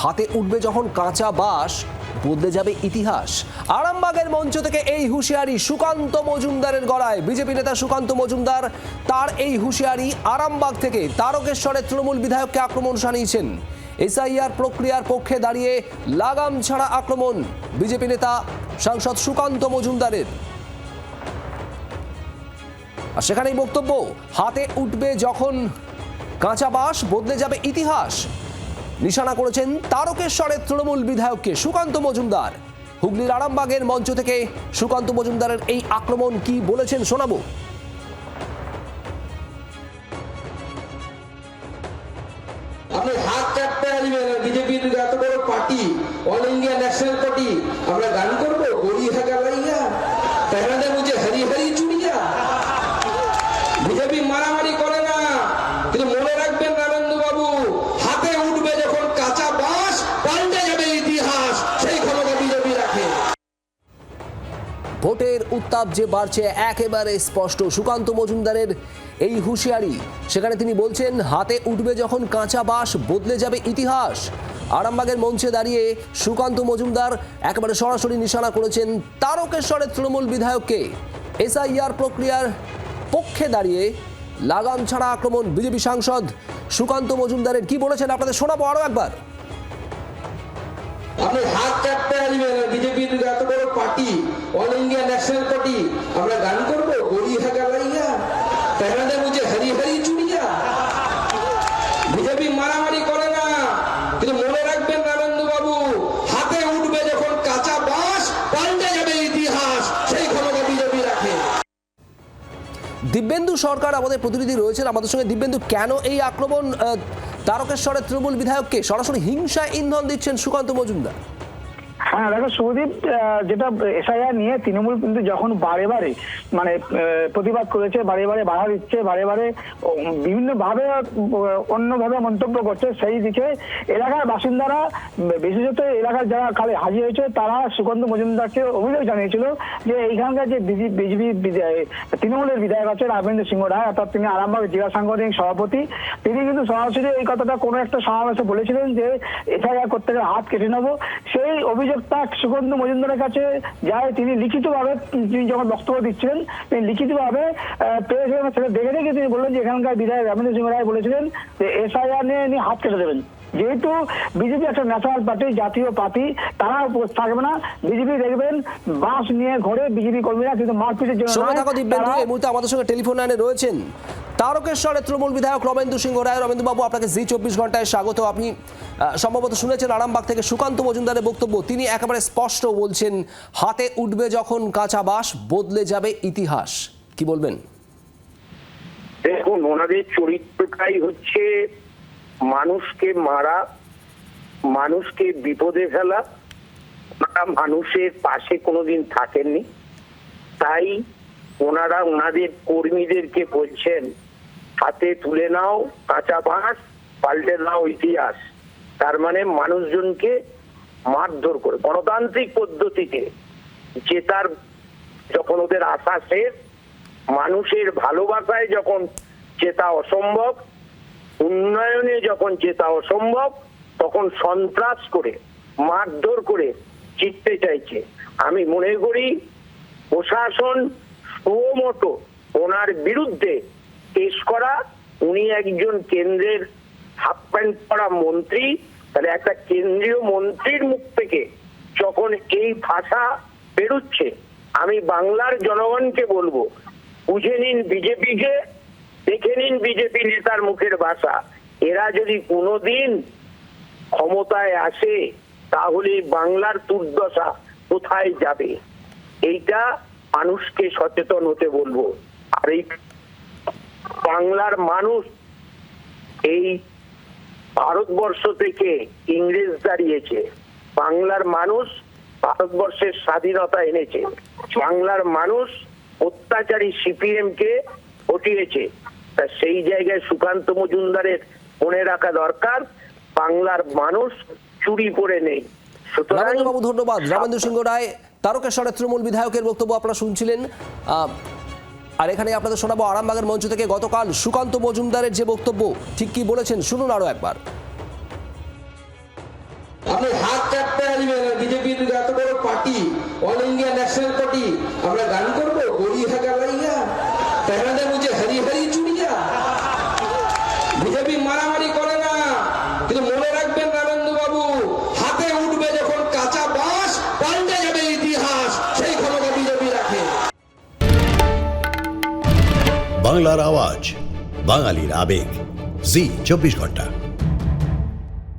হাতে উঠবে যখন কাঁচা বাঁশ বদলে যাবে ইতিহাস। আরামবাগের মঞ্চ থেকে এই হুঁশিয়ারি সুকান্ত মজুমদারের গলায়। বিজেপি নেতা সুকান্ত মজুমদার তার এই হুঁশিয়ারি আরামবাগ থেকে তারকেশ্বরের তৃণমূল বিধায়ককে আক্রমণ শানিয়েছেন। এসআইআর প্রক্রিয়ার পক্ষে দাঁড়িয়ে লাগাম ছাড়া আক্রমণ বিজেপি নেতা সাংসদ সুকান্ত মজুমদারের। আর সেখানেই বক্তব্য, হাতে উঠবে যখন কাঁচা বাঁশ বদলে যাবে ইতিহাস। নিশানা করেছেন তারকেশ্বরের তৃণমূল বিধায়ককে সুকান্ত মজুমদার। হুগলির আরামবাগের মঞ্চ থেকে সুকান্ত মজুমদারের এই আক্রমণ কি বলেছেন শোনাবো। আপনি হাত চাপতে আসবেন, বিজেপির এত বড় party, all India national party, আমরা গান করবো গড়ি হাগা লাইয়া তেনাদের মুঝে হরি হরি চুড়িয়া। বিজেপি মারামারি করে না, কিন্তু মনে রাখবেন রামেন্দ্র বাবু, হাতে উঠবে যখন কাঁচা বাঁশ পাল্টে যাবে ইতিহাস, সেই ক্ষমতা বিজেপি রাখে। ভোটের উত্তাপ যে বাড়ছে একেবারে স্পষ্ট সুকান্ত মজুমদারের এই হুঁশিয়ারি। সেখানে তিনি বলছেন হাতে উঠবে যখন কাঁচা বাঁশ বদলে যাবে ইতিহাস। আরামবাগের মঞ্চে দাঁড়িয়ে সুকান্ত মজুমদার একেবারে সরাসরি নিশানা করেছেন তারকেশ্বরের তৃণমূল বিধায়ককে। এসআইআর প্রক্রিয়ার পক্ষে দাঁড়িয়ে লাগাম ছাড়া আক্রমণ বিজেপি সাংসদ সুকান্ত মজুমদারের। কি বলেছেন আপনাদের শোনাবো আরো একবার। আপনি হাত চাপতে আসবেন, বিজেপির এত বড় party, all India national party, আমরা গান করবো গড়ি হাগা লাইয়া তেনাদের মুঝে হরি হরি চুড়িয়া। বিজেপি মারামারি করে না, কিন্তু মনে রাখবেন রামেন্দ্র বাবু, হাতে উঠবে যখন কাঁচা বাঁশ পাল্টে যাবে ইতিহাস, সেই ক্ষমতা বিজেপি রাখে। দিব্যেন্দু সরকার আমাদের প্রতিনিধি রয়েছেন আমাদের সঙ্গে। দিব্যেন্দু, কেন এই আক্রমণ তারকেশ্বরের তৃণমূল বিধায়ককে? সরাসরি হিংসা ইন্ধন দিচ্ছেন সুকান্ত মজুমদার। হ্যাঁ দেখো শুভদীপ, যেটা এসআইআর নিয়ে তৃণমূল কিন্তু যখন বারে বারে মানে প্রতিবাদ করেছে, বারে বারে বাধা দিচ্ছে, বারে বারে বিভিন্ন ভাবে অন্যভাবে মন্তব্য করছে, সেই দিকে এলাকার বাসিন্দারা, বিশেষত এলাকার যারা কালে হাজির হয়েছে, তারা সুকান্ত মজুমদারকে অভিযোগ জানিয়েছিল যে এইখানকার যে বিজেপি তৃণমূলের বিধায়ক আছে রামেন্দ্র সিংহ রায়, অর্থাৎ তিনি আরামবাগ জেলা সাংগঠনিক সভাপতি, তিনি কিন্তু সরাসরি এই কথাটা কোনো একটা সমাবেশে বলেছিলেন যে এসআইআর করতে গেলে হাত কেটে নেবো। সেই অভিযোগটা সুকান্ত মজুমদারের কাছে যায়। তিনি লিখিতভাবে, তিনি যখন বক্তব্য দিচ্ছিলেন, তিনি লিখিতভাবে পেয়েছিলেন, সেটা দেখে দেখে তিনি বললেন যে এখানকার বিধায়ক রামেন্দ্র সিংহ রায় বলেছিলেন যে এসআইআর নিয়ে হাত কেটে দেবেন। যেহেতু বিজেপি একটা ন্যাশনাল পার্টি, জাতীয় পার্টি, তারা থাকবে না। বিজেপি দেখবেন বাস নিয়ে ঘরে বিজেপি কর্মীরা, কিন্তু মারপিটের জন্য এই মুহূর্তে আমাদের সঙ্গে টেলিফোন লাইনে রয়েছেন তারকেশ্বরের তৃণমূল বিধায়ক রমেন্দ্র সিংহ রায়। রমেন্দ্র বাবু, আপনাকে জি 24 ঘন্টায় স্বাগত। আপনি সম্ভবত শুনেছেন আরামবাগ থেকে সুকান্ত মজুমদারের বক্তব্য। তিনি একেবারে স্পষ্ট বলছেন হাতে উঠবে যখন কাঁচা বাঁশ বদলে যাবে ইতিহাস। কি বলবেন? দেখুন, ওনাদের চরিত্রটাই হচ্ছে মানুষকে মারা, মানুষকে বিপদে ফেলা। ওনারা মানুষের পাশে কোনোদিন থাকেননি, তাই ওনারা ওনাদের কর্মীদেরকে বলছেন হাতে তুলে নাও কাঁচা বাঁশ, পাল্টে নাও ইতিহাস। তার মানে মানুষজনকে মারধর করে গণতান্ত্রিক পদ্ধতিতে জেতার যখন ওদের আশা শেষ, মানুষের ভালোবাসায় যখন জেতা অসম্ভব, উন্নয়নে যখন জেতা অসম্ভব, তখন সন্ত্রাস করে মারধর করে জিততে চাইছে। আমি মনে করি প্রশাসন সুমতো ওনার বিরুদ্ধে কেস করা। উনি একজন কেন্দ্রের হাফ প্যান্ট পরা মন্ত্রী, তাহলে একটা কেন্দ্রীয় মন্ত্রীর মুখ থেকে যখন এই ভাষা বেরোচ্ছে, আমি বাংলার জনগণকে বলবো, বুঝে নিন বিজেপিকে, দেখে নিন বিজেপি নেতার মুখের ভাষা। এরা যদি কোনোদিন ক্ষমতায় আসে, তাহলে বাংলার দুর্দশা কোথায় যাবে, এইটা মানুষকে সচেতন হতে বলবো। আর এই বাংলার মানুষ এই ভারতবর্ষ থেকে ইংরেজ দাঁড়িয়েছে, বাংলার মানুষ ভারতবর্ষের স্বাধীনতা এনেছে, বাংলার মানুষ অত্যাচারী সিপিএম কে হটিয়েছে। তা সেই জায়গায় সুকান্ত মজুমদারের মনে রাখা দরকার, বাংলার মানুষ চুরি করে নেই। বাবু ধন্যবাদ। রামেন্দ্র সিংহ রায় তারকেশ্বরের তৃণমূল বিধায়কের বক্তব্য আপনারা শুনছিলেন। আর এখানে আপনাদের শোনাবো আরামবাগের মঞ্চ থেকে গতকাল সুকান্ত মজুমদারের যে বক্তব্য, ঠিক কি বলেছেন শুনুন আরো একবার। বিজেপির এত বড় party, all India national party, আমরা গান করবো গড়ি হাগা লাইয়া, তেনাদের মুঝে হরি হরি চুড়িয়া। বিজেপি মারামারি করে না, কিন্তু মনে রাখবেন নরেন্দ্র বাবু, হাতে উঠবে যখন কাঁচা বাঁশ, পাল্টে যাবে ইতিহাস, সেই ক্ষমতা বিজেপি রাখে। বাংলার আওয়াজ, বাঙালির আবেগ, জি 24 ঘন্টা।